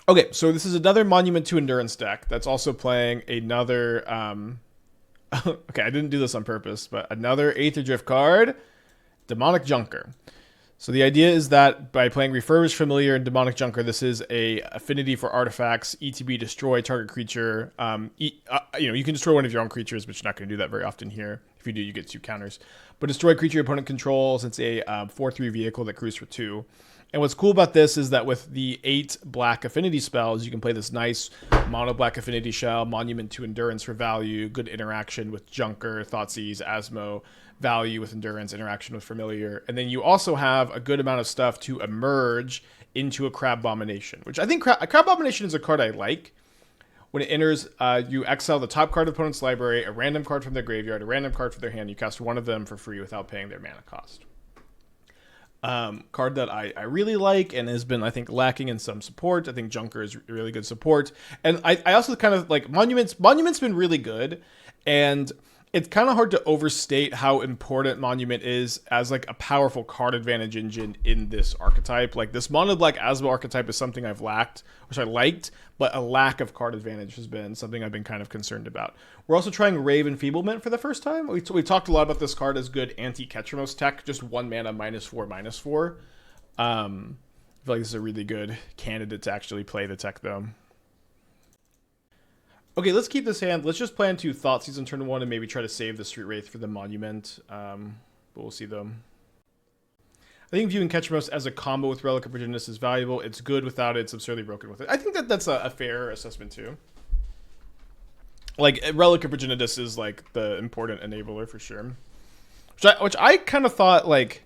Okay, so this is another Monument to Endurance deck that's also playing another. Okay, I didn't do this on purpose, but another Aether Drift card, Demonic Junker. So the idea is that by playing Refurbished Familiar and Demonic Junker, this is a affinity for artifacts, ETB destroy target creature. You can destroy one of your own creatures, but you're not going to do that very often here. If you do, you get 2 counters. But destroy creature your opponent controls. It's a 4/3 vehicle that crews for 2. And what's cool about this is that with the 8 black affinity spells, you can play this nice mono black affinity shell, Monument to Endurance for value, good interaction with Junker, Thoughtseize, Asmo, value with Endurance, interaction with Familiar. And then you also have a good amount of stuff to emerge into a Crabomination, which I think a Crabomination is a card I like. When it enters, you exile the top card of the opponent's library, a random card from their graveyard, a random card from their hand. You cast one of them for free without paying their mana cost. Card that I really like and has been, I think, lacking in some support. I think Junker is really good support. And I also kind of like Monument's been really good. And it's kind of hard to overstate how important Monument is as like a powerful card advantage engine in this archetype. Like this mono black Asmo archetype is something I've lacked, which I liked, but a lack of card advantage has been something I've been kind of concerned about. We're also trying Ray of Enfeeblement for the first time. We talked a lot about this card as good anti-Ketchamos tech, just 1 mana -4/-4. I feel like this is a really good candidate to actually play the tech though. Okay, let's keep this hand. Let's just plan to Thoughtseize on turn 1 and maybe try to save the Street Wraith for the Monument. But we'll see though. I think viewing Ketchamos as a combo with Relic of Progenitus is valuable. It's good without it. It's absurdly broken with it. I think that's a fair assessment too. Like, Relic of Progenitus is like the important enabler for sure. Which I kind of thought like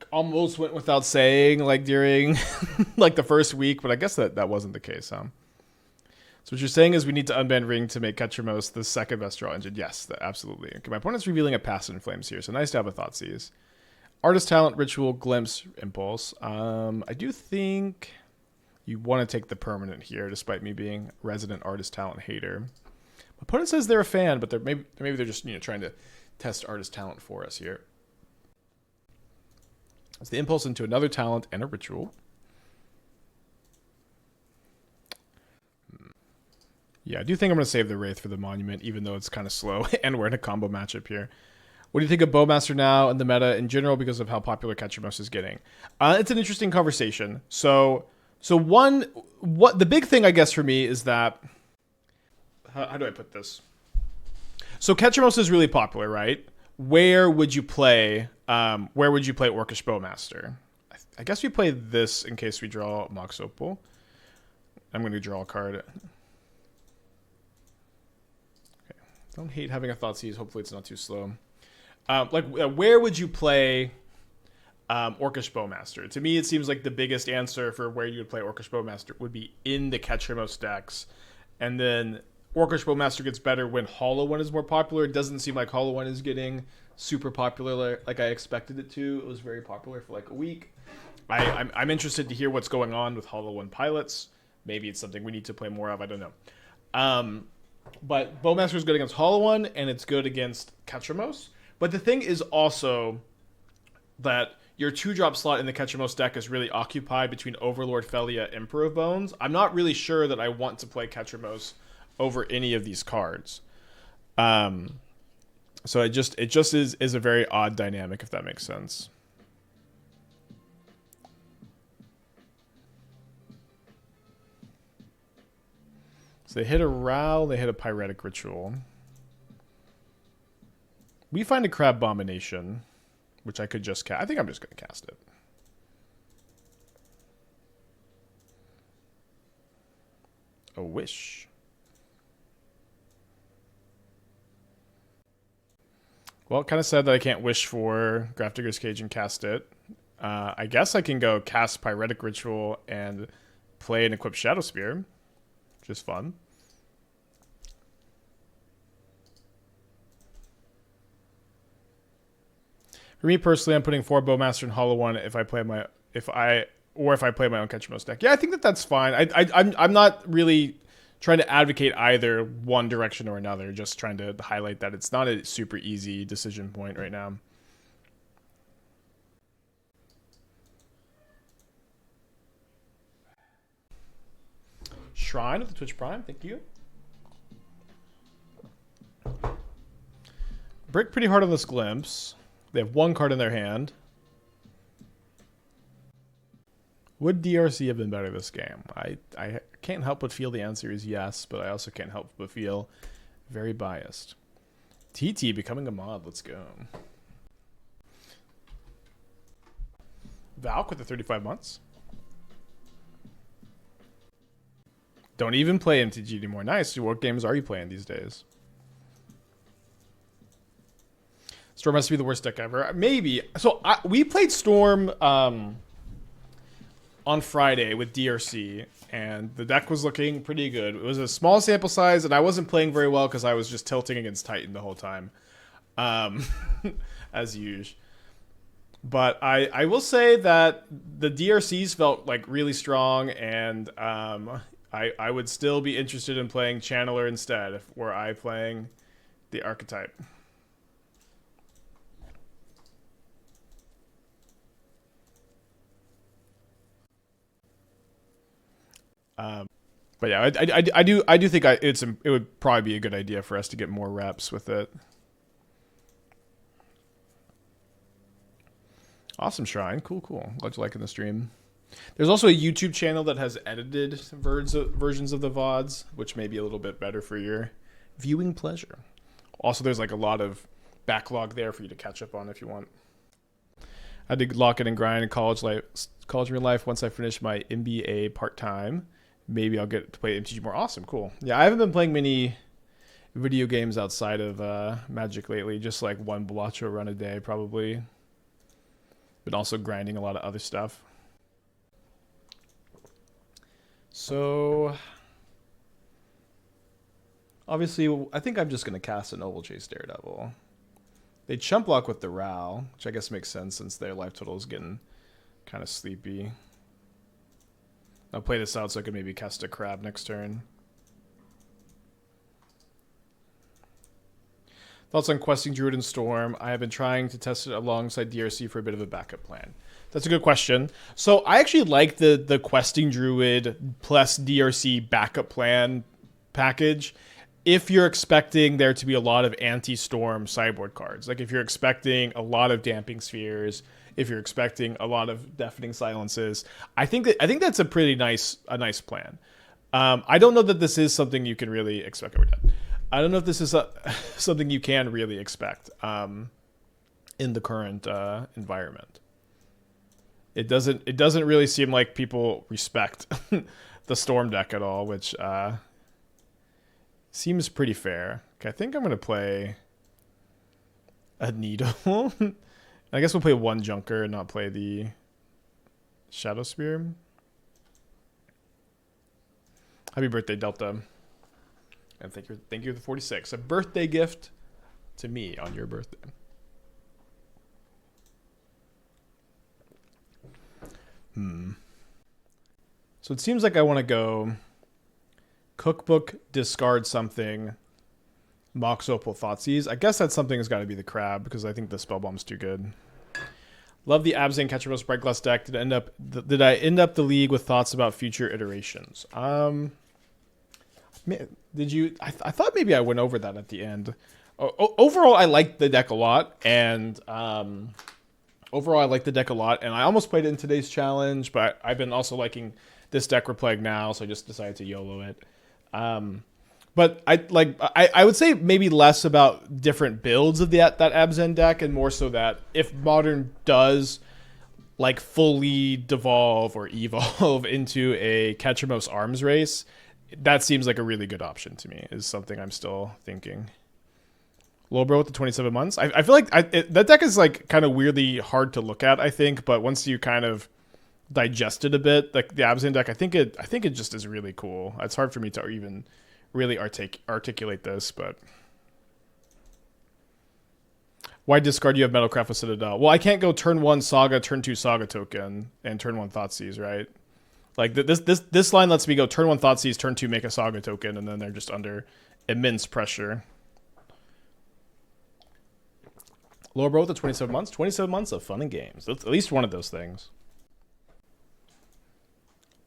almost went without saying like during like the first week, but I guess that wasn't the case, huh? So what you're saying is we need to unban Ring to make Ketchamos the second best draw engine. Yes, absolutely. Okay, my opponent's revealing a Pass in Flames here, so nice to have a Thoughtseize. Artist Talent, Ritual, Glimpse, Impulse. I do think you want to take the permanent here, despite me being resident Artist Talent hater. My opponent says they're a fan, but maybe they're just trying to test Artist Talent for us here. It's the Impulse into another talent and a Ritual. Yeah, I do think I'm going to save the Wraith for the Monument, even though it's kind of slow, and we're in a combo matchup here. What do you think of Bowmaster now and the meta in general because of how popular Ketchamos is getting? It's an interesting conversation. So the big thing, I guess, for me is that... How do I put this? So Ketchamos is really popular, right? Where would you play Orcish Bowmaster? I guess we play this in case we draw Mox Opal. I'm going to draw a card... Don't hate having a Thoughtseize. Hopefully it's not too slow. Where would you play Orcish Bowmaster? To me, it seems like the biggest answer for where you would play Orcish Bowmaster would be in the Ketchamos decks. And then Orcish Bowmaster gets better when Hollow One is more popular. It doesn't seem like Hollow One is getting super popular like I expected it to. It was very popular for like a week. I'm interested to hear what's going on with Hollow One pilots. Maybe it's something we need to play more of. I don't know. But Bowmaster is good against Hollow One, and it's good against Ketchamos. But the thing is also that your 2-drop slot in the Ketchamos deck is really occupied between Overlord, Felia, Emperor of Bones. I'm not really sure that I want to play Ketchamos over any of these cards. So it just is a very odd dynamic, if that makes sense. So they hit a Ral, they hit a Pyretic Ritual. We find a Crabomination, which I could just cast. I think I'm just going to cast it. A Wish. Well, it kind of said that I can't wish for Grafdigger's Cage and cast it. I guess I can go cast Pyretic Ritual and play and equip Shadowspear. Just fun. For me personally, I'm putting 4 Bowmaster and Hollow One if I play my own Ketchamos deck. Yeah, I think that's fine. I'm not really trying to advocate either one direction or another. Just trying to highlight that it's not a super easy decision point right now. Shrine with the Twitch Prime. Thank you. Brick pretty hard on this Glimpse. They have one card in their hand. Would DRC have been better this game? I can't help but feel the answer is yes, but I also can't help but feel very biased. TT becoming a mod. Let's go. Valk with the 35 months. Don't even play MTG anymore. Nice. What games are you playing these days? Storm has to be the worst deck ever. Maybe. So we played Storm on Friday with DRC, and the deck was looking pretty good. It was a small sample size, and I wasn't playing very well because I was just tilting against Titan the whole time, as usual. But I will say that the DRCs felt like really strong, and I would still be interested in playing Channeler instead, were I playing the Archetype. But yeah, I do think it would probably be a good idea for us to get more reps with it. Awesome Shrine, cool. Glad you liking the stream. There's also a YouTube channel that has edited versions of the VODs, which may be a little bit better for your viewing pleasure. Also, there's like a lot of backlog there for you to catch up on if you want. I did lock it and grind in college real life. Once I finish my MBA part-time, maybe I'll get to play MTG more. Awesome, cool. Yeah, I haven't been playing many video games outside of Magic lately. Just like one Balacho run a day, probably. But also grinding a lot of other stuff. So, obviously, I think I'm just going to cast an Ovalchase Daredevil. They chump block with the Ral, which I guess makes sense since their life total is getting kind of sleepy. I'll play this out so I can maybe cast a Crab next turn. Thoughts on Questing Druid and Storm? I have been trying to test it alongside DRC for a bit of a backup plan. That's a good question. So I actually like the Questing Druid plus DRC backup plan package if you're expecting there to be a lot of anti-Storm sideboard cards. Like if you're expecting a lot of Damping Spheres, if you're expecting a lot of Deafening Silences, I think that's a pretty nice plan. I don't know that this is something you can really expect. We're done. I don't know if this is something you can really expect in the current environment. It doesn't really seem like people respect the Storm deck at all, which seems pretty fair. Okay, I think I'm gonna play a Needle. I guess we'll play one Junker and not play the Shadowspear. Happy birthday, Delta. And thank you for the 46. A birthday gift to me on your birthday. So it seems like I want to go Cookbook, discard something, Mox Opal, Thoughtseize. I guess that something has got to be the Crab because I think the Spellbomb's too good. Love the Abzan Catcher Bright Glass deck. Did I end up the league with thoughts about future iterations? Did you? I thought maybe I went over that at the end. Overall, I liked the deck a lot, and I almost played it in today's challenge, but I've been also liking this deck we're playing now, so I just decided to YOLO it. But I would say maybe less about different builds of that Abzan deck, and more so that if Modern does like fully devolve or evolve into a Ketchermos arms race, that seems like a really good option to me, is something I'm still thinking. Lowbro with the 27 months. I feel like that deck is like kind of weirdly hard to look at, I think, but once you kind of digest it a bit, like the Abzan deck, I think it just is really cool. It's hard for me to even really articulate this, but why discard? You have Metalcraft with Citadel. Well, I can't go turn 1 Saga, turn 2 Saga token, and turn 1 Thoughtseize, right? Like this line lets me go turn 1 Thoughtseize, turn 2 make a Saga token, and then they're just under immense pressure. Lower bro with the 27 months. 27 months of fun and games. At least one of those things.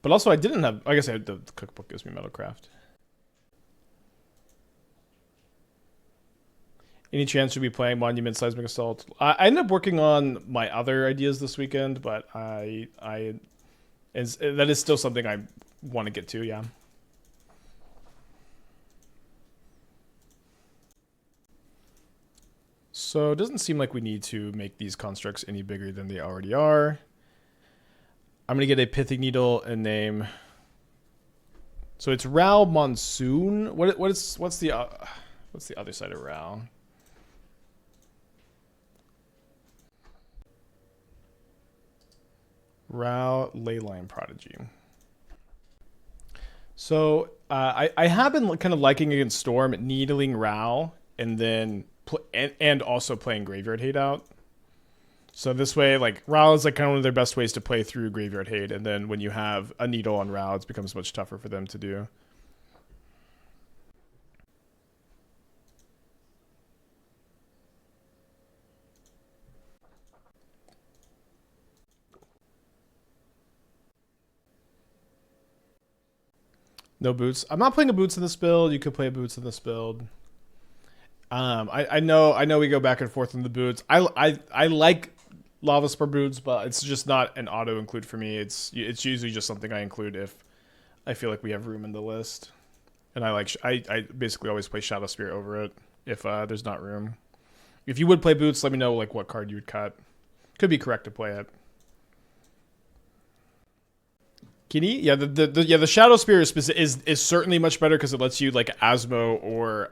But also I didn't have, I guess I had the cookbook gives me Metalcraft. Any chance you'll be playing Monument Seismic Assault? I ended up working on my other ideas this weekend, but that is still something I want to get to, yeah. So it doesn't seem like we need to make these constructs any bigger than they already are. I'm going to get a Pithing Needle and name. So it's Rao Monsoon. What's the other side of Rao? Rao Leyline Prodigy. So I have been kind of liking against Storm, needling Rao, and then and also playing Graveyard Hate out. So this way, like, Rao is like kind of one of their best ways to play through Graveyard Hate, and then when you have a Needle on Rao, it becomes much tougher for them to do. No boots. I'm not playing a boots in this build. You could play boots in this build. I know we go back and forth on the boots. I like Lava Spur boots, but it's just not an auto include for me. It's usually just something I include if I feel like we have room in the list. And I basically always play Shadowspear over it if there's not room. If you would play boots, let me know like what card you would cut. Could be correct to play it. Kini? Yeah, the Shadowspear is certainly much better because it lets you like Asmo or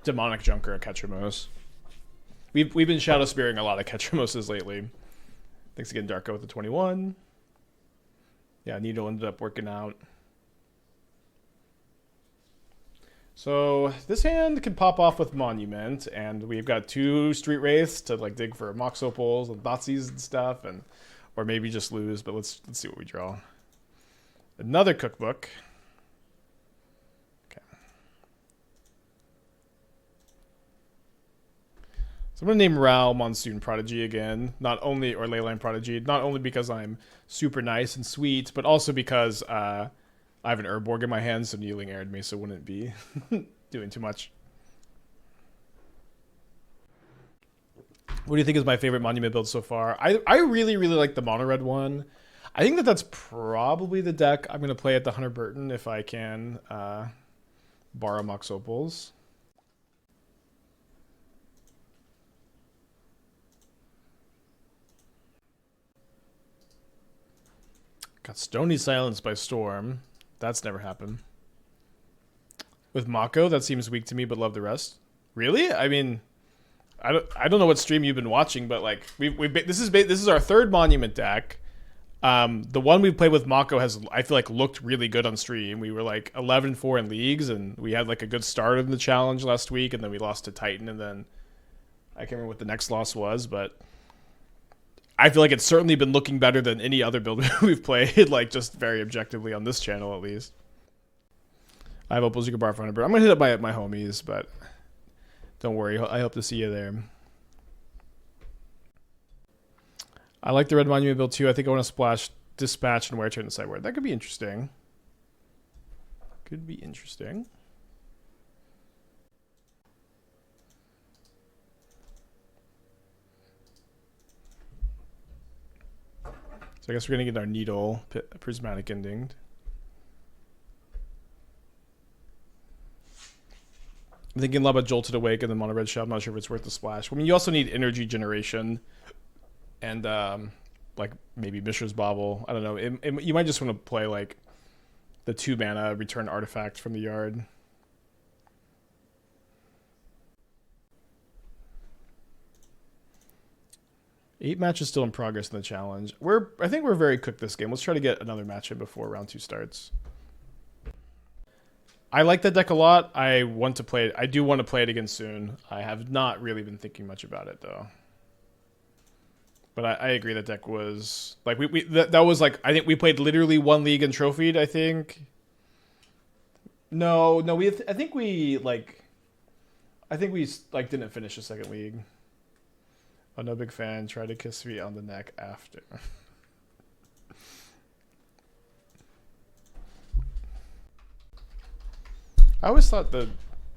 Demonic Junker or Ketramos. We've been Shadowspearing a lot of Ketramoses lately. Thanks again, Darko with the 21. Yeah, Needle ended up working out. So this hand can pop off with Monument, and we've got 2 Street Wraiths to like dig for Mox Opals and Thoughtseize and stuff, and or maybe just lose. But let's see what we draw. Another cookbook. Okay. So I'm gonna name Rao Monsoon Prodigy again, or Leyline Prodigy, not only because I'm super nice and sweet, but also because I have an Urborg in my hand, so Kneeling aired me, so it wouldn't be doing too much. What do you think is my favorite Monument build so far? I really, really like the Mono Red one. I think that's probably the deck I'm going to play at the Hunter Burton if I can borrow Mox Opals. Got Stony Silence by Storm. That's never happened. With Mako, that seems weak to me, but love the rest. Really? I mean, I don't know what stream you've been watching, but like this is our 3rd Monument deck. The one we played with Mako has, I feel like, looked really good on stream. We were like 11-4 in leagues, and we had like a good start in the challenge last week, and then we lost to Titan, and then I can't remember what the next loss was, but I feel like it's certainly been looking better than any other build we've played, like just very objectively on this channel at least. I have Opals you can borrow for 100. I'm gonna hit up my homies, but don't worry, I hope to see you there. I like the Red Monument build too. I think I want to splash Dispatch and Wear Turn the sideboard. That could be interesting. Could be interesting. So I guess we're going to get our Needle Prismatic Ending. I'm thinking a lot about Jolted Awake and the Mono Red Shell. I'm not sure if it's worth the splash. I mean, you also need energy generation. And like maybe Mishra's Bauble. I don't know. You might just want to play like the 2 mana return artifact from the yard. Eight matches still in progress in the challenge. I think we're very cooked this game. Let's try to get another match in before round 2 starts. I like that deck a lot. I want to play it. I do want to play it again soon. I have not really been thinking much about it though. But I agree that deck was like that was like, I think we played literally 1 league and trophied, I think. No, I think we didn't finish the 2nd league. Oh, no big fan. Try to kiss me on the neck after. I always thought the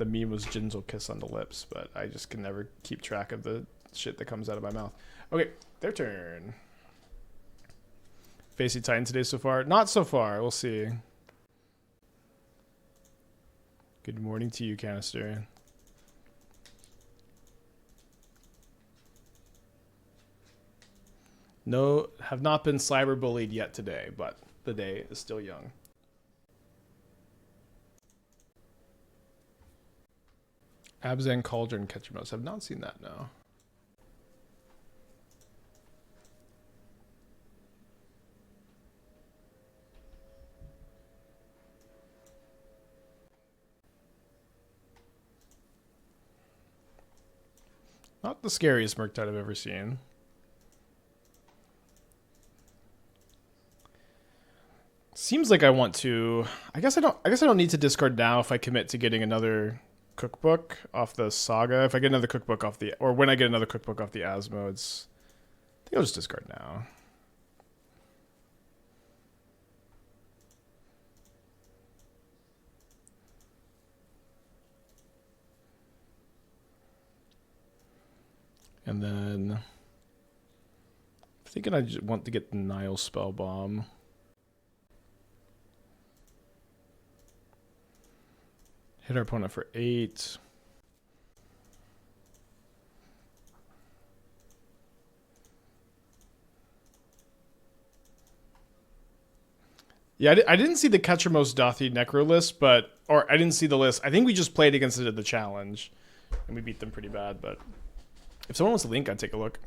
meme was Jin's kiss on the lips, but I just can never keep track of the shit that comes out of my mouth. Okay, their turn. Facey Titan today so far? Not so far. We'll see. Good morning to you, Canister. No, have not been cyberbullied yet today, but the day is still young. Abzan Cauldron Ketchamos. Have not seen that, no. Not the scariest Murktide I've ever seen. Seems like I want to. I guess I don't need to discard now if I commit to getting another cookbook off the Saga. If I get another cookbook off the, or when I get another cookbook off the Asmo, it's. I think I'll just discard now. And then I'm thinking I just want to get the Nihil Spellbomb. Hit our opponent for 8. Yeah, I didn't see the Ketchermos Dothi Necro list, but, or I didn't see the list. I think we just played against it at the challenge, and we beat them pretty bad, but if someone wants a link, I'd take a look.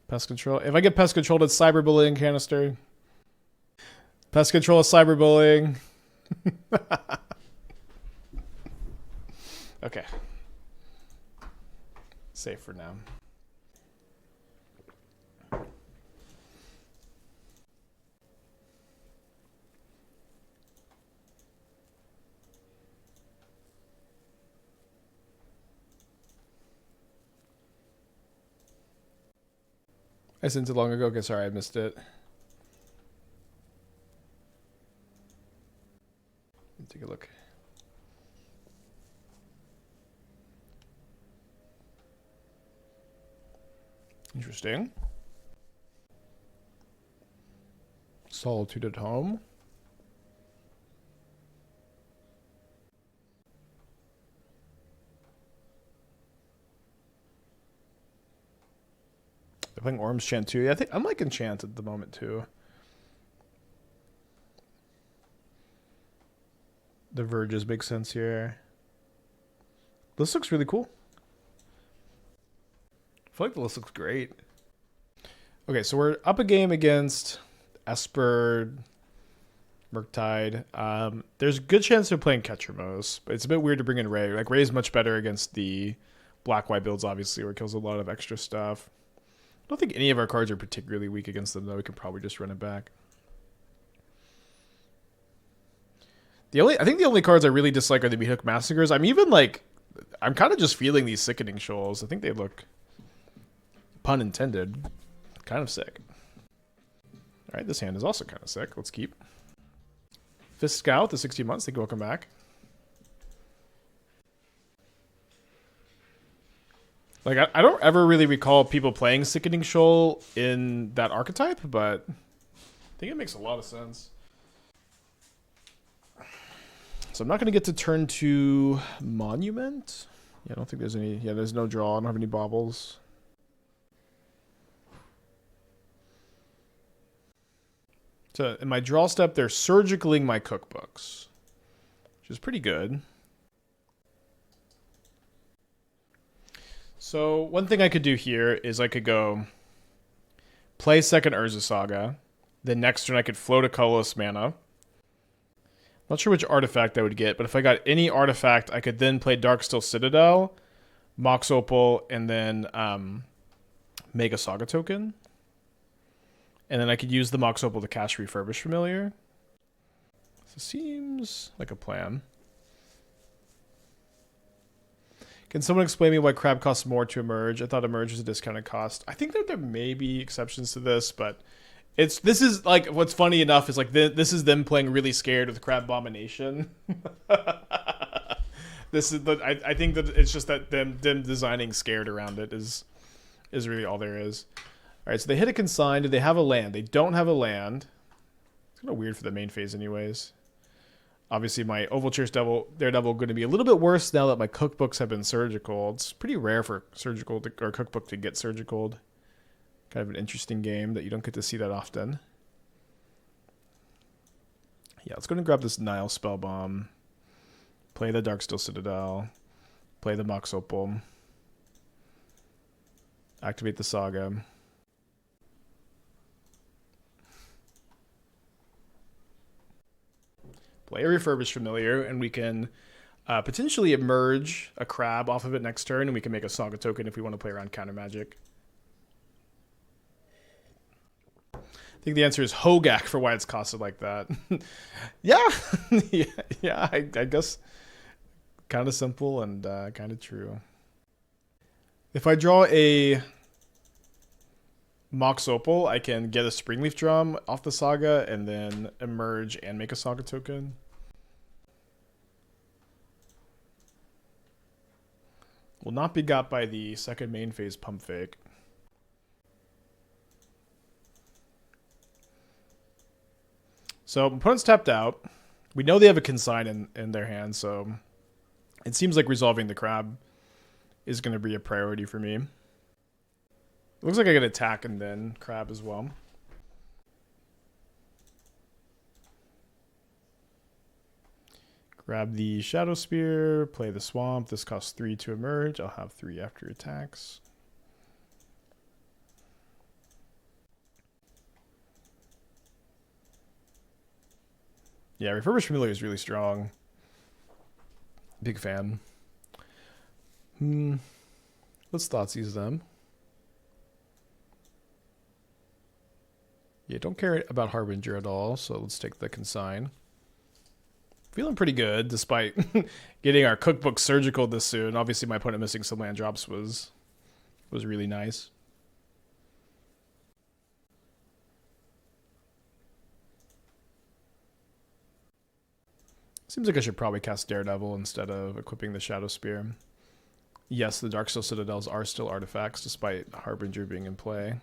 Pest Control. If I get Pest Control, it's cyberbullying, Canister. Pest Control is cyberbullying. Okay. Safe for now. I sent it long ago. Okay, sorry, I missed it. Take a look. Interesting. Solitude at home. They're playing Orm's Chant too. Yeah, I think I'm liking Chant at the moment too. The Verges make sense here. This looks really cool. I feel like the list looks great. Okay, so we're up a game against Esper, Murktide. There's a good chance they're playing Ketchermos, but it's a bit weird to bring in Ray. Like, Ray's much better against the black-white builds, obviously, where it kills a lot of extra stuff. I don't think any of our cards are particularly weak against them, though. We can probably just run it back. I think the only cards I really dislike are the Meathook Massacres. I'm kind of just feeling these Sickening Shoals. I think they look, pun intended, kind of sick. All right, this hand is also kind of sick. Let's keep. Fist Scout, the 16 months. Thank you. Welcome back. Like, I don't ever really recall people playing Sickening Shoal in that archetype, but I think it makes a lot of sense. So I'm not going to get to turn 2 Monument. Yeah, I don't think there's any. Yeah, there's no draw. I don't have any baubles. So in my draw step, they're surgicaling my cookbooks, which is pretty good. So one thing I could do here is I could go play second Urza Saga. Then next turn I could float a colorless mana. Not sure which artifact I would get, but if I got any artifact, I could then play Darksteel Citadel, Mox Opal, and then make a Saga token. And then I could use the Mox Opal to cast Refurbished Familiar. So seems like a plan. Can someone explain me why Crab costs more to emerge? I thought emerge was a discounted cost. I think that there may be exceptions to this, but This is like what's funny enough is like this is them playing really scared with Crabomination. This is I think that it's just that them designing scared around it is really all there is. All right, so they hit a consign. Do they have a land? They don't have a land. It's kind of weird for the main phase, anyways. Obviously, my Ovalchase Daredevil going to be a little bit worse now that my cookbooks have been surgical. It's pretty rare for or cookbook to get surgical. Kind of an interesting game that you don't get to see that often. Yeah, let's go ahead and grab this Nihil Spellbomb. Play the Darksteel Citadel. Play the Mox Opal. Activate the Saga. Play a Refurbished Familiar, and we can potentially emerge a crab off of it next turn, and we can make a Saga token if we want to play around counter magic. I think the answer is Hogak for why it's costed like that. Yeah, yeah, I guess kind of simple and kind of true. If I draw a Mox Opal, I can get a Springleaf Drum off the Saga and then emerge and make a Saga token. Will not be got by the second main phase Pump Fake. So opponent's tapped out. We know they have a consign in their hand, so it seems like resolving the crab is going to be a priority for me. It looks like I get attack and then crab as well. Grab the Shadowspear, play the Swamp. This costs 3 to emerge. I'll have 3 after attacks. Yeah, Refurbished Familiar is really strong. Big fan. Let's Thoughtseize them. Yeah, don't care about Harbinger at all, so let's take the consign. Feeling pretty good, despite getting our cookbook surgical this soon. Obviously, my opponent missing some land drops was really nice. Seems like I should probably cast Daredevil instead of equipping the Shadowspear. Yes, the Darksteel Citadels are still artifacts, despite Harbinger being in play.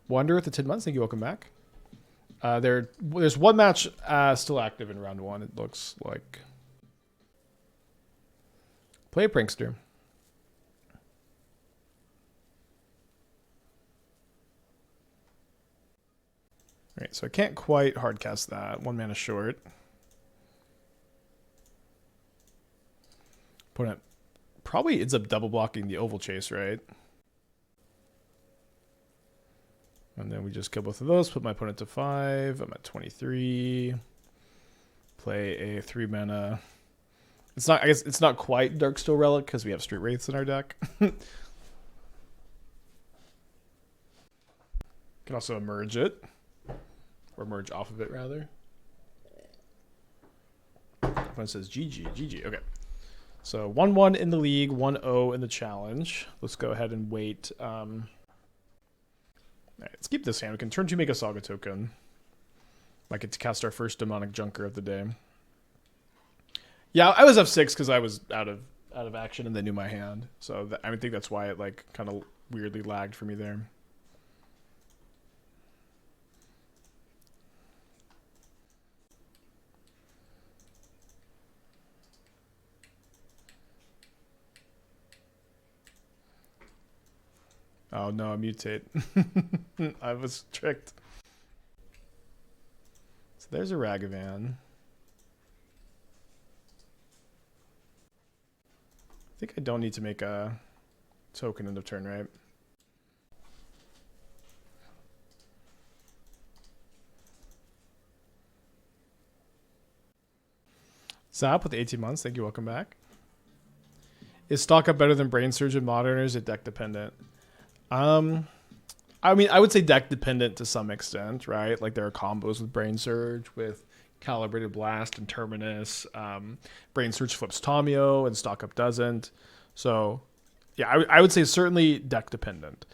Wander with the 10 months, thank you, welcome back. There's one match still active in round 1, it looks like. Play a Prankster. Alright, so I can't quite hardcast that. 1 mana short. Opponent probably ends up double blocking the Ovalchase, right? And then we just kill both of those, put my opponent to 5. I'm at 23. Play a 3 mana. I guess it's not quite Darksteel Relic because we have Street Wraiths in our deck. Can also emerge it. Or merge off of it, rather. Opponent says GG, GG. Okay. So 1-1 in the league, 1-0 in the challenge. Let's go ahead and wait. All right, let's keep this hand. We can turn 2, make a Saga token. Might get to cast our first Demonic Junker of the day. Yeah, I was F6 because I was out of action and they knew my hand. So I think that's why it like kind of weirdly lagged for me there. Oh no, I mutate. I was tricked. So there's a Ragavan. I think I don't need to make a token end of turn, right? Zap with 18 months. Thank you. Welcome back. Is stock up better than Brain Surge in Modern, or is it deck dependent? I mean, I would say deck dependent to some extent, right? Like there are combos with Brain Surge, with Calibrated Blast and Terminus. Brain Surge flips Tomio and stock up doesn't. So yeah, I would say certainly deck dependent.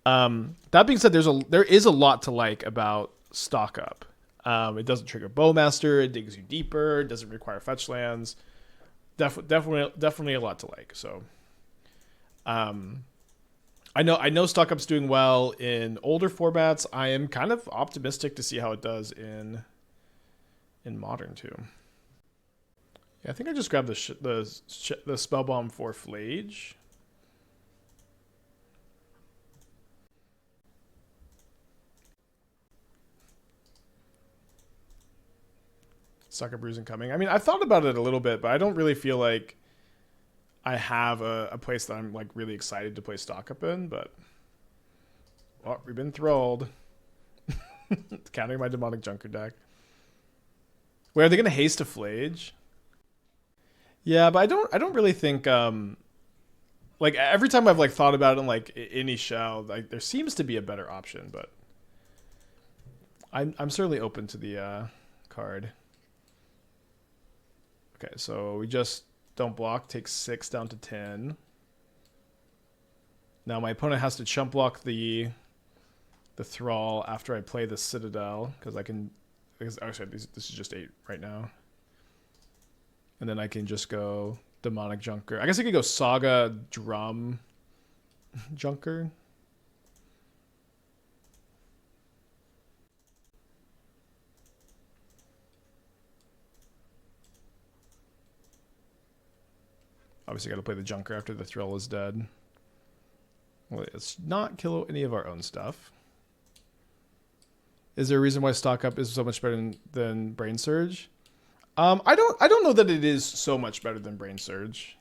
That being said, there is a lot to like about stock up. It doesn't trigger Bowmaster. It digs you deeper. It doesn't require fetch lands. Definitely a lot to like. So, I know stock up's doing well in older formats. I am kind of optimistic to see how it does in modern too. Yeah, I think I just grabbed the Spellbomb for Flage. Sucker Bruising coming. I mean, I thought about it a little bit, but I don't really feel like I have a place that I'm like really excited to play stock up in. But we've been thrilled. Countering my Demonic Junker deck. Wait, are they gonna haste a Flage? Yeah, but I don't really think like every time I've like thought about it in like any shell, like there seems to be a better option, but I'm certainly open to the card. Okay, so we just don't block, take 6 down to 10. Now my opponent has to chump block the Thrall after I play the Citadel, because I can, actually this is just 8 right now. And then I can just go Demonic Junker. I guess I could go Saga Drum Junker. Obviously got to play the Junker after the Thrall is dead. Let's not kill any of our own stuff. Is there a reason why stock up is so much better than Brain Surge? I don't know that it is so much better than Brain Surge.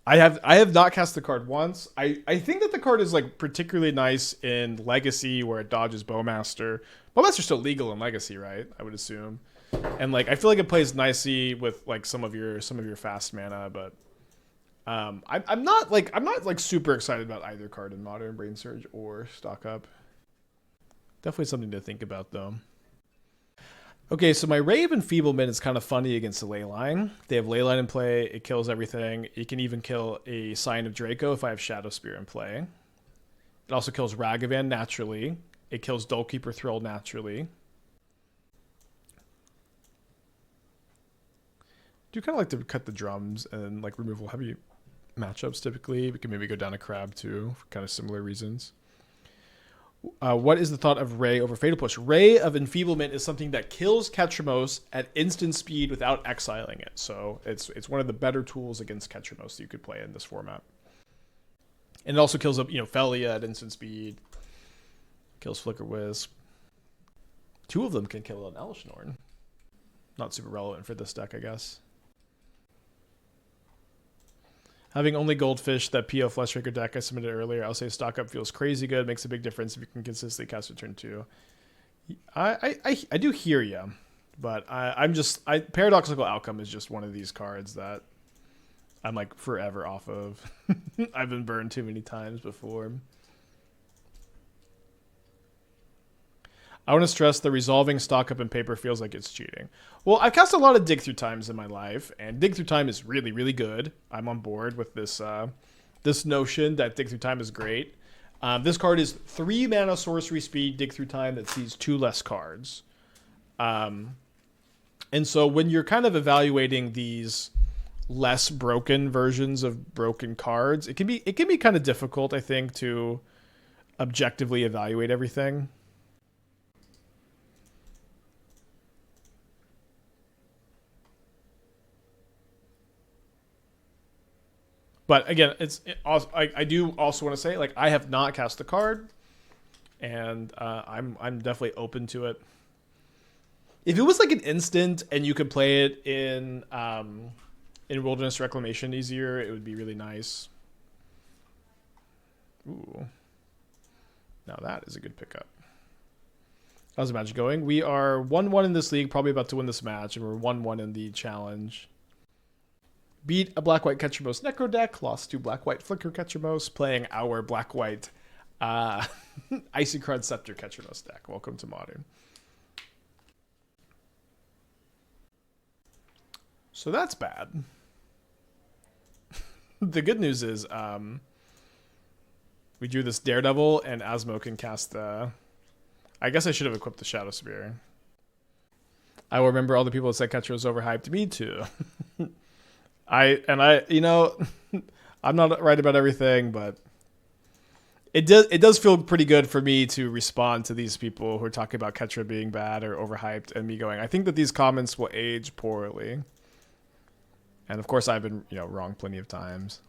I have not cast the card once. I think that the card is like particularly nice in Legacy where it dodges Bowmaster. Bowmaster's still legal in Legacy, right? I would assume. And like I feel like it plays nicely with like some of your fast mana, but I'm not like super excited about either card in Modern, Brain Surge or stock up. Definitely something to think about though. Okay, so my Ray of Enfeeblement is kind of funny against the Leyline. They have Leyline in play. It kills everything. It can even kill a Sign of Draco if I have Shadowspear in play. It also kills Ragavan naturally. It kills Dullkeeper Thrall naturally. Do kind of like to cut the drums and like removal heavy matchups typically. We can maybe go down a Crab too for kind of similar reasons. What is the thought of Ray over Fatal Push? Ray of Enfeeblement is something that kills Ketramos at instant speed without exiling it. So it's one of the better tools against Ketramos that you could play in this format. And it also kills up, Felia at instant speed. Kills Flicker Wisp. 2 of them can kill an Elishnorn. Not super relevant for this deck, I guess. Having only Goldfish, that PO Fleshraker deck I submitted earlier, I'll say stock up feels crazy good. Makes a big difference if you can consistently cast a turn 2. I do hear you, but Paradoxical Outcome is just one of these cards that I'm like forever off of. I've been burned too many times before. I want to stress that resolving stock up in paper feels like it's cheating. Well, I've cast a lot of Dig Through Times in my life, and Dig Through Time is really, really good. I'm on board with this this notion that Dig Through Time is great. This card is 3 mana sorcery speed Dig Through Time that sees 2 less cards. And so when you're kind of evaluating these less broken versions of broken cards, it can be kind of difficult, I think, to objectively evaluate everything. But again, I do also want to say, like, I have not cast the card, and I'm definitely open to it. If it was like an instant and you could play it in Wilderness Reclamation easier, it would be really nice. Ooh, now that is a good pickup. How's the match going? We are 1-1 in this league, probably about to win this match, and we're 1-1 in the challenge. Beat a black-white Ketramos Necro deck, lost to black-white Flicker Ketramos, playing our black-white Icy-Crud Scepter Ketramos deck. Welcome to Modern. So that's bad. The good news is We drew this Daredevil, and Asmo can cast the... I guess I should have equipped the Shadowspear. I will remember all the people that said Ketcher was overhyped. Me too. You know, I'm not right about everything, but it does feel pretty good for me to respond to these people who are talking about Ketcher being bad or overhyped, and me going, I think that these comments will age poorly. And of course, I've been, you know, wrong plenty of times.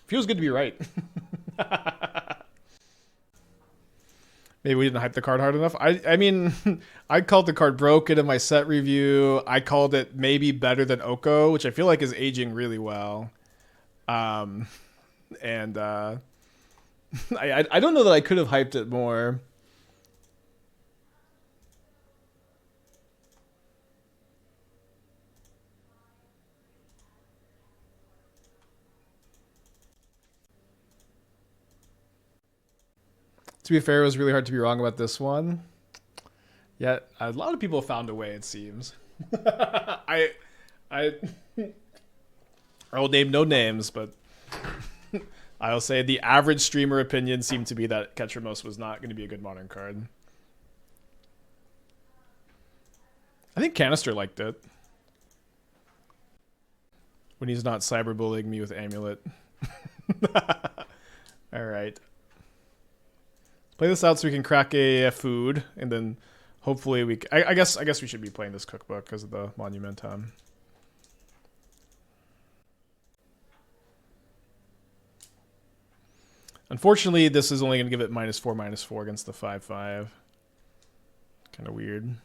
Feels good to be right. Maybe we didn't hype the card hard enough. I mean, I called the card broken in my set review. I called it maybe better than Oko, which I feel like is aging really well. I don't know that I could have hyped it more. To be fair, it was really hard to be wrong about this one. Yet a lot of people found a way, it seems. I will name no names, but I'll say the average streamer opinion seemed to be that Ketchermos was not going to be a good modern card. I think Canister liked it. When he's not cyberbullying me with Amulet. Alright. Play this out so we can crack a food, and then hopefully we... I guess we should be playing this cookbook because of the Monumentum. Unfortunately, this is only going to give it -4/-4 against the 5/5. Kind of weird.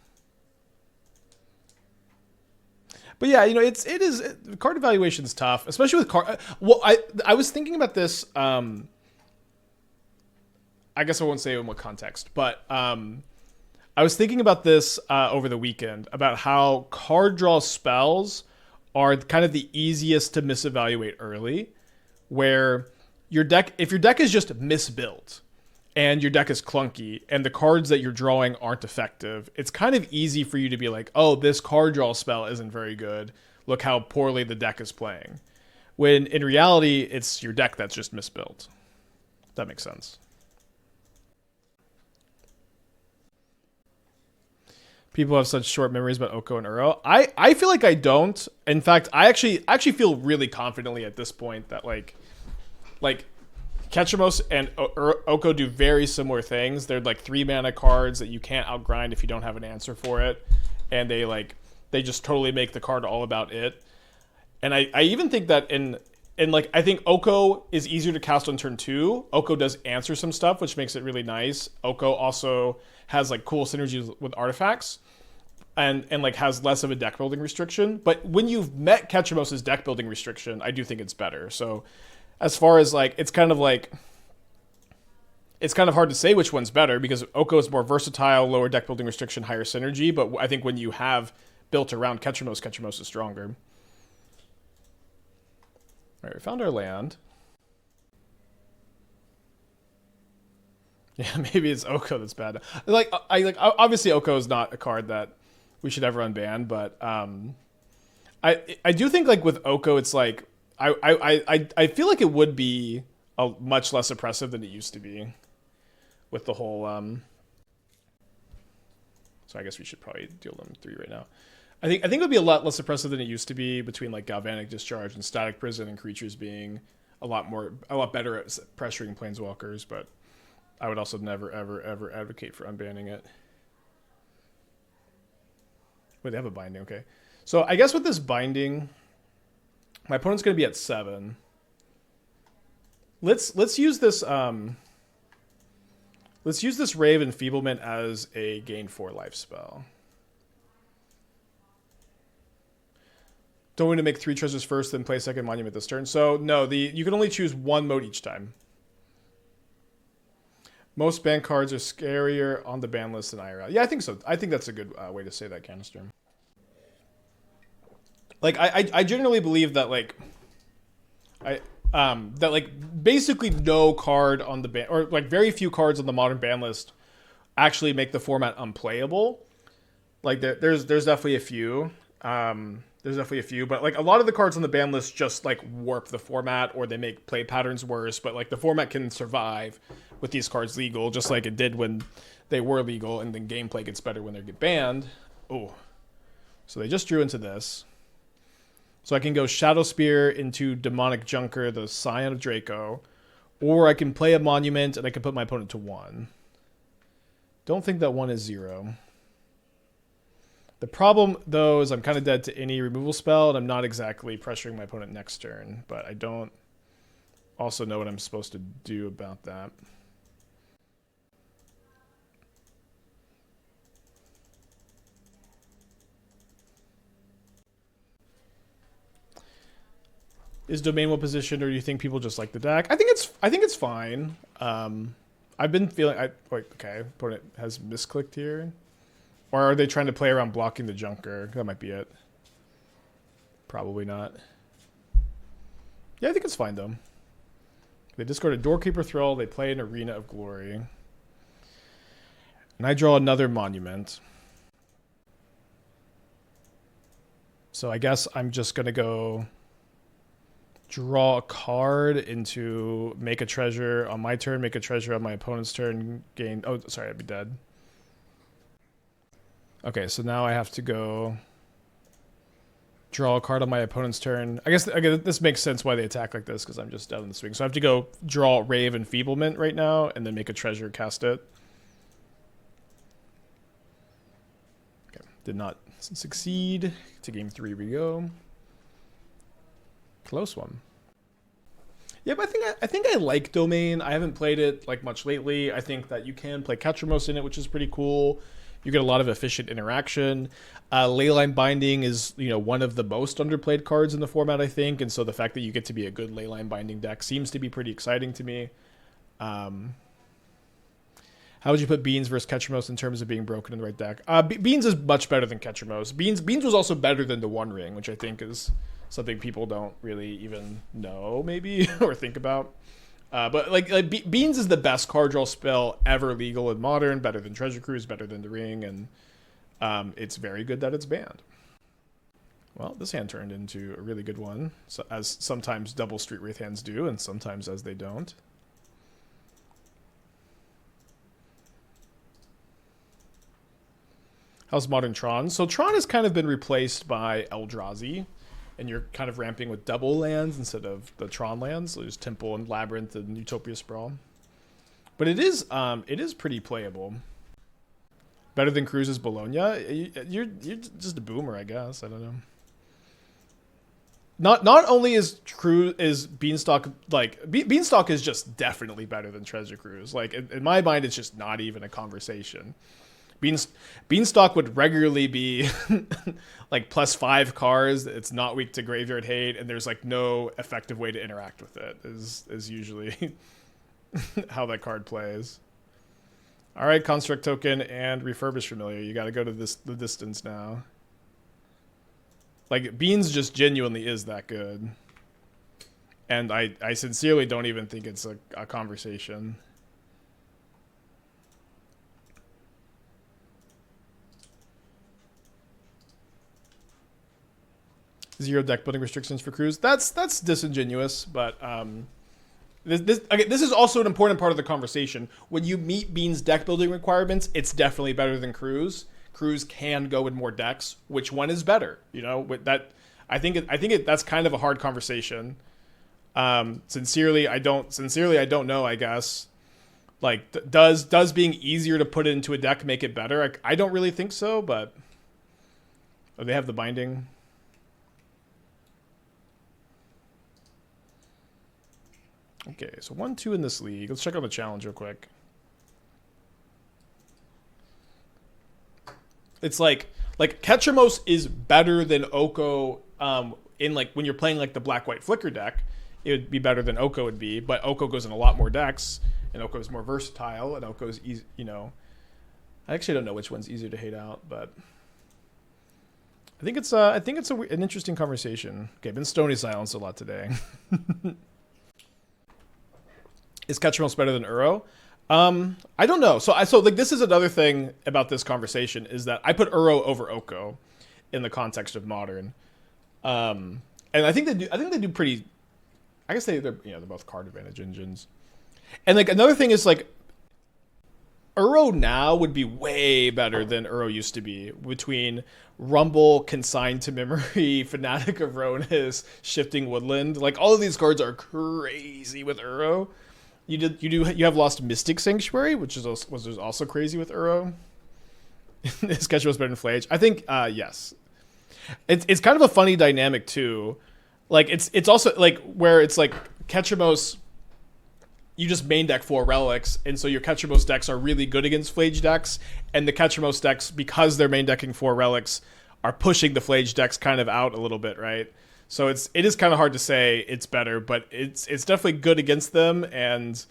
But yeah, you know, card evaluation is tough, especially with card. Well, I was thinking about this. I guess I won't say in what context, but I was thinking about this over the weekend about how card draw spells are kind of the easiest to misevaluate early, where if your deck is just misbuilt and your deck is clunky and the cards that you're drawing aren't effective, it's kind of easy for you to be like, oh, this card draw spell isn't very good. Look how poorly the deck is playing. When in reality, it's your deck that's just misbuilt. That makes sense. People have such short memories about Oko and Uro. I feel like I don't. In fact, I actually feel really confidently at this point that like Ketchermos and Oko do very similar things. They're like 3-mana cards that you can't outgrind if you don't have an answer for it, and they just totally make the card all about it. And I even think that I think Oko is easier to cast on turn 2. Oko does answer some stuff, which makes it really nice. Oko also has like cool synergies with artifacts and like has less of a deck building restriction. But when you've met Ketchermos' deck building restriction, I do think it's better. So as far as like, it's kind of hard to say which one's better because Oko is more versatile, lower deck building restriction, higher synergy. But I think when you have built around Ketchermos is stronger. All right, we found our land. Yeah, maybe it's Oko that's bad. Obviously Oko is not a card that we should ever unban, but I do think like with Oko, it's like I feel like it would be a much less oppressive than it used to be with the whole. So I guess we should probably deal them 3 right now. I think it would be a lot less oppressive than it used to be between like Galvanic Discharge and Static Prison and creatures being a lot better at pressuring Planeswalkers, but I would also never, ever, ever advocate for unbanning it. Wait, they have a binding. Okay. So I guess with this binding, my opponent's going to be at 7. Let's use this Ray of Enfeeblement as a gain 4 life spell. Don't want to make 3 treasures first, then play second monument this turn. So no, you can only choose 1 mode each time. Most ban cards are scarier on the ban list than IRL. Yeah, I think so. I think that's a good way to say that, Canister. Like, I generally believe that, like, basically no card on the ban, or like very few cards on the modern ban list actually make the format unplayable. Like, there's definitely a few. There's definitely a few, but like a lot of the cards on the ban list just like warp the format or they make play patterns worse. But like the format can survive with these cards legal, just like it did when they were legal, and then gameplay gets better when they get banned. Oh, so they just drew into this. So I can go Shadowspear into Demonic Junker, the Scion of Draco, or I can play a Monument and I can put my opponent to 1. Don't think that 1 is 0. The problem, though, is I'm kind of dead to any removal spell, and I'm not exactly pressuring my opponent next turn, but I don't also know what I'm supposed to do about that. Is Domain well positioned, or do you think people just like the deck? I think it's fine. I've been feeling okay, opponent has misclicked here. Or are they trying to play around blocking the Junker? That might be it. Probably not. Yeah, I think it's fine, though. They discard a Doorkeeper Thrall. They play an Arena of Glory. And I draw another Monument. So I guess I'm just going to go draw a card into make a treasure on my turn, make a treasure on my opponent's turn, gain... Oh, sorry, I'd be dead. Okay, so now I have to go draw a card on my opponent's turn. I guess this makes sense why they attack like this, because I'm just down in the swing. So I have to go draw Ray of Enfeeblement right now, and then make a treasure, cast it. Okay, did not succeed. To game 3 we go. Close one. Yeah, but I think I like Domain. I haven't played it like much lately. I think that you can play Catrimos in it, which is pretty cool. You get a lot of efficient interaction. Leyline Binding is, one of the most underplayed cards in the format, I think, and so the fact that you get to be a good Leyline Binding deck seems to be pretty exciting to me. How would you put Beans versus Catrimos in terms of being broken in the right deck? Beans is much better than Catrimos. Beans was also better than the One Ring, which I think is something people don't really even know, maybe, or think about. But Beans is the best card draw spell ever legal in Modern, better than Treasure Cruise, better than the Ring, and it's very good that it's banned. Well, this hand turned into a really good one, so, as sometimes double Street Wraith hands do, and sometimes as they don't. How's Modern Tron? So Tron has kind of been replaced by Eldrazi. And you're kind of ramping with double lands instead of the Tron lands. So there's Temple and Labyrinth and Utopia Sprawl. But it is pretty playable. Better than Cruise's Bologna? You're just a boomer, I guess. I don't know. Not only is Beanstalk Beanstalk is just definitely better than Treasure Cruise. Like in my mind, it's just not even a conversation. Beanstalk would regularly be like +5 cards. It's not weak to graveyard hate, and there's like no effective way to interact with it. Is usually how that card plays. All right, Construct Token and Refurbished Familiar. You got to go to the distance now. Like Beans just genuinely is that good, and I sincerely don't even think it's a conversation. Zero deck building restrictions for Cruise. That's disingenuous, but this is also an important part of the conversation. When you meet Bean's deck building requirements, it's definitely better than Cruise. Cruise can go in more decks. Which one is better? With that, I think that's kind of a hard conversation. Sincerely, I don't know. I guess like does being easier to put into a deck make it better? I don't really think so, but they have the binding. Okay, so 1-2 in this league. Let's check out the challenge real quick. It's like Ketramos is better than Oko in like when you're playing like the black-white flicker deck. It would be better than Oko would be, but Oko goes in a lot more decks, and Oko is more versatile, and Oko is easy, I actually don't know which one's easier to hate out, but I think it's an interesting conversation. Okay, been stony silenced a lot today. Is Ketramos better than Uro? I don't know. So this is another thing about this conversation is that I put Uro over Oko in the context of Modern. And I think they do pretty. I guess they're they're both card advantage engines. And like another thing is like Uro now would be way better than Uro used to be between Rumble, Consigned to Memory, Fanatic of Ronis, Shifting Woodland. Like all of these cards are crazy with Uro. You have Lost Mystic Sanctuary, which was also crazy with Uro. Sketch was better than Flage. I think yes. It's kind of a funny dynamic too. Like it's also like where it's like Ketchamos, you just main deck 4 relics, and so your Ketchamos decks are really good against Flage decks, and the Ketchamos decks, because they're main decking 4 relics, are pushing the Flage decks kind of out a little bit, right? So it is kind of hard to say it's better, but it's definitely good against them, and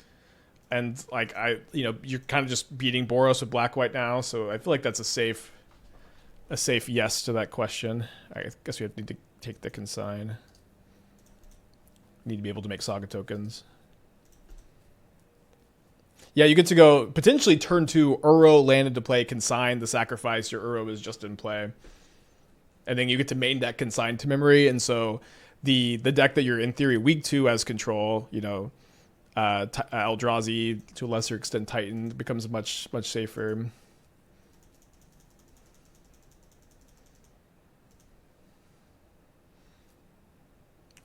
like you're kind of just beating Boros with black white now, so I feel like that's a safe yes to that question. I guess we need to take the consign. Need to be able to make Saga tokens. Yeah, you get to go potentially turn 2 Uro land into play, consign the sacrifice. Your Uro is just in play, and then you get to main deck Consigned to Memory, and so the deck that you're in theory weak to as control, Eldrazi, to a lesser extent Titan, becomes much safer.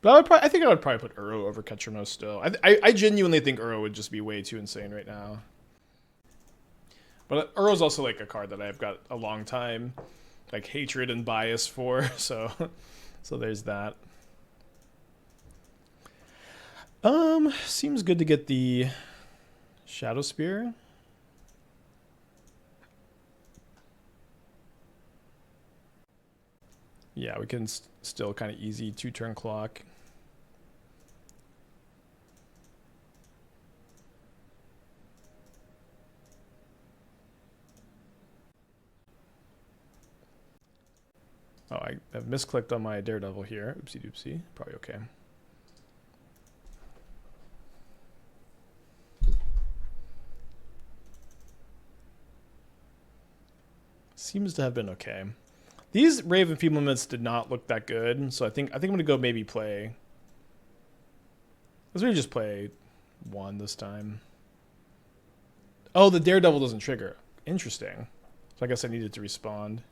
But I think I would probably put Uro over Ketchamos still. I genuinely think Uro would just be way too insane right now. But Uro's also like a card that I've got a long time like hatred and bias for, so there's that. Seems good to get the Shadowspear. Yeah, we can still kind of easy 2-turn clock. Oh, I have misclicked on my Daredevil here. Oopsie doopsie. Probably okay. Seems to have been okay. These Ray of Enfeeblements did not look that good, so I think I'm gonna go maybe play. Let's maybe just play 1 this time. Oh, the Daredevil doesn't trigger. Interesting. So I guess I needed to respond.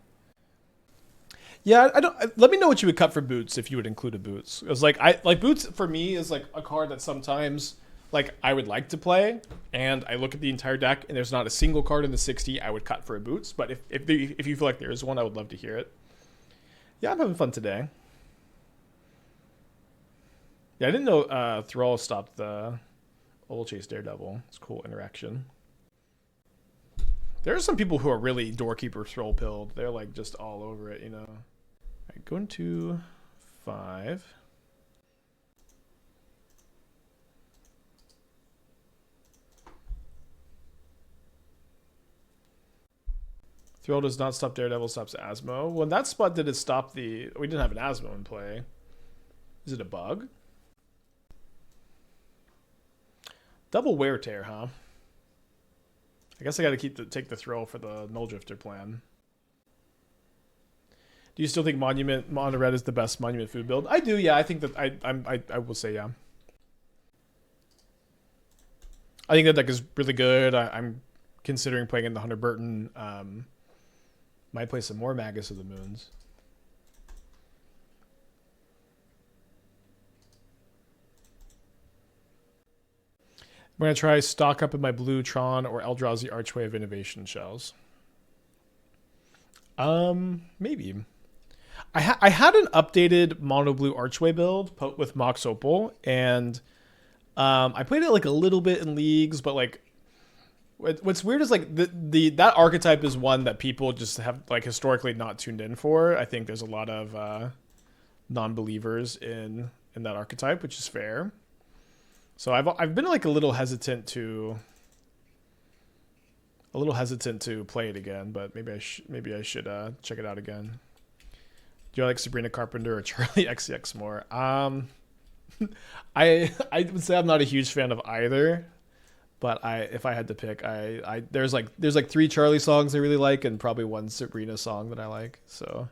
Yeah, I don't. Let me know what you would cut for Boots if you would include a Boots. It was like Boots for me is like a card that sometimes like I would like to play, and I look at the entire deck and there's not a single card in the 60 I would cut for a Boots. But if you feel like there is one, I would love to hear it. Yeah, I'm having fun today. Yeah, I didn't know Thrall stopped the Ovalchase Daredevil. It's a cool interaction. There are some people who are really Doorkeeper Thrall pilled. They're like just all over it, All right, going to 5. Thrall does not stop Daredevil, stops Asmo. Well, in that spot, did it stop the... We didn't have an Asmo in play. Is it a bug? Double Wear Tear, huh? I guess I got to take the throw for the Null Drifter plan. Do you still think Mono Red is the best Monument food build? I do, yeah. I think that I will say yeah. I think that deck is really good. I'm considering playing in the Hunter Burton. Might play some more Magus of the Moons. I'm going to try stock up in my blue Tron or Eldrazi Archway of Innovation shells. Maybe. I had an updated mono blue Archway build with Mox Opal, and I played it like a little bit in leagues, but like what's weird is like that archetype is one that people just have like historically not tuned in for. I think there's a lot of non-believers in that archetype, which is fair. So I've been like a little hesitant to play it again, but maybe I should check it out again. Do you like Sabrina Carpenter or Charlie XCX more? I would say I'm not a huge fan of either, but if I had to pick, there's like 3 Charlie songs I really like and probably 1 Sabrina song that I like. So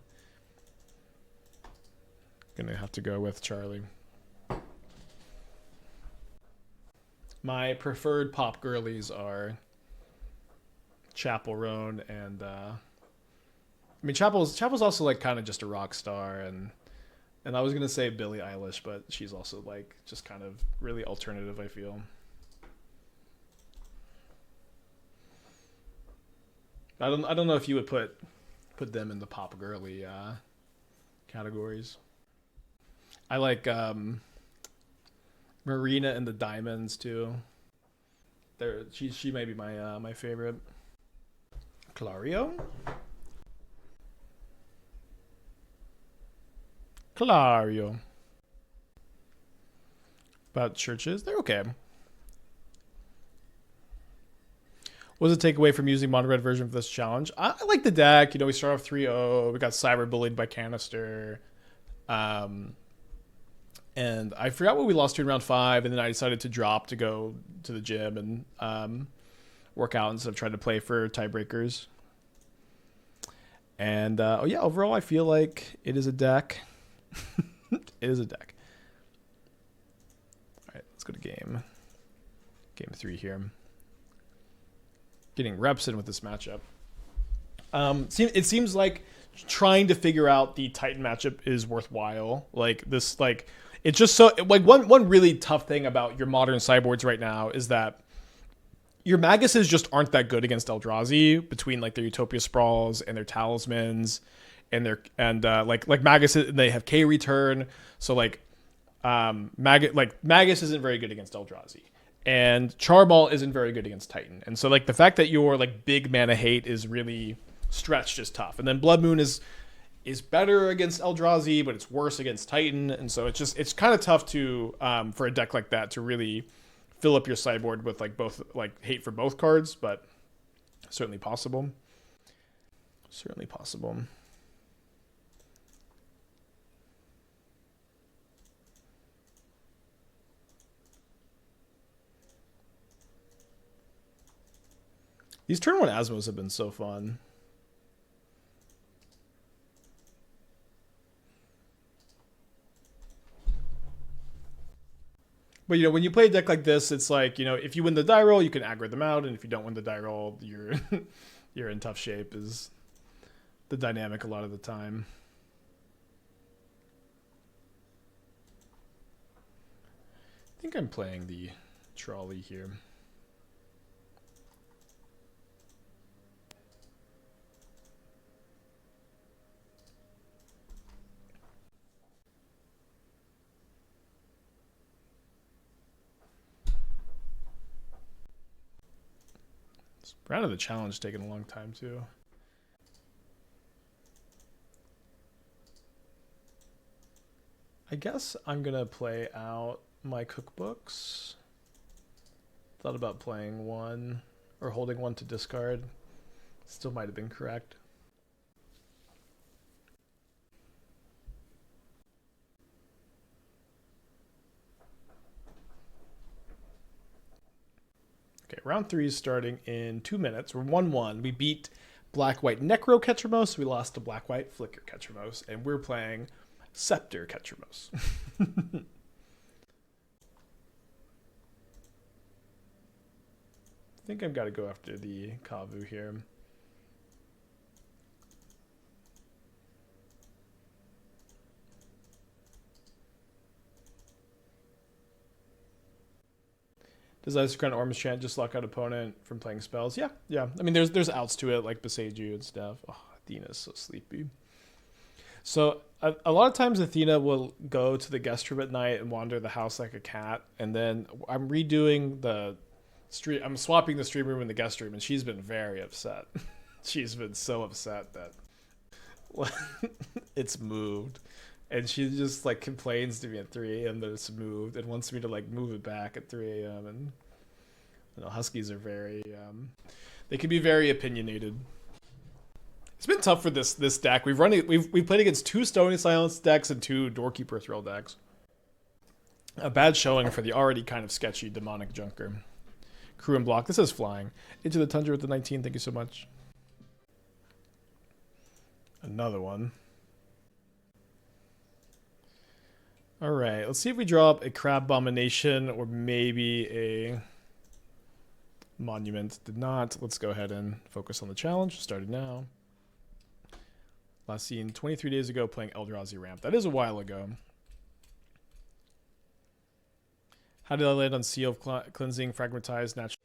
Gonna have to go with Charlie. My preferred pop girlies are Chapel Roan and I mean Chapel's also like kind of just a rock star, and I was gonna say Billie Eilish, but she's also like just kind of really alternative, I feel. I don't know if you would put them in the pop girly categories. I like Marina and the Diamonds too. She may be my my favorite. Clario. About churches, they're okay. What does it take away from using mono red version for this challenge? I like the deck. You know, we start off 3-0. We got cyber bullied by Canister. And I forgot what we lost to in round 5, and then I decided to drop to go to the gym and work out instead of trying to play for tiebreakers. And oh yeah, overall I feel like it is a deck. It is a deck. All right, let's go to game 3 here. Getting reps in with this matchup. It seems like trying to figure out the Titan matchup is worthwhile. Like this, like it's just so like one really tough thing about your modern sideboards right now is that your Maguses just aren't that good against Eldrazi between like their Utopia Sprawls and their Talismans and their like Magus, they have K return, so like Magus isn't very good against Eldrazi. And Charball isn't very good against Titan. And so like the fact that your like big mana hate is really stretched is tough. And then Blood Moon is better against Eldrazi, but it's worse against Titan. And so it's kind of tough to for a deck like that to really fill up your sideboard with like both like hate for both cards, but certainly possible. Certainly possible. These turn 1 Asmos have been so fun. But, you know, when you play a deck like this, it's like, you know, if you win the die roll, you can aggro them out. And if you don't win the die roll, you're you're in tough shape is the dynamic a lot of the time. I think I'm playing the trolley here. Round of the challenge taking a long time too. I guess I'm gonna play out my cookbooks. Thought about playing one or holding one to discard. Still might have been correct. Okay, round 3 is starting in 2 minutes. We're 1-1. We beat Black-White Necro Ketramos. We lost to Black-White Flicker Ketramos. And we're playing Scepter Ketramos. I think I've got to go after the Kavu here. Does Isochron Orm's Chant just lock out opponent from playing spells? Yeah, yeah. I mean, there's outs to it, like Beseiju and stuff. Oh, Athena's so sleepy. So a lot of times Athena will go to the guest room at night and wander the house like a cat, and then I'm redoing the street. I'm swapping the stream room and the guest room, and she's been very upset. She's been so upset that it's moved. And she just like complains to me at 3 a.m. that it's moved and wants me to like move it back at 3 a.m. And you know, Huskies are very they can be very opinionated. It's been tough for this deck. We've played against 2 Stony Silence decks and 2 Doorkeeper Thrill decks. A bad showing for the already kind of sketchy Demonic Junker. Crew and block. This is flying. Into the Tundra with the 19. Thank you so much. Another one. All right, let's see if we draw up a Crabomination or maybe a Monument. Did not. Let's go ahead and focus on the challenge. Started now. Last seen 23 days ago playing Eldrazi Ramp. That is a while ago. How did I land on Seal of Cleansing, Fragmentized, Natural?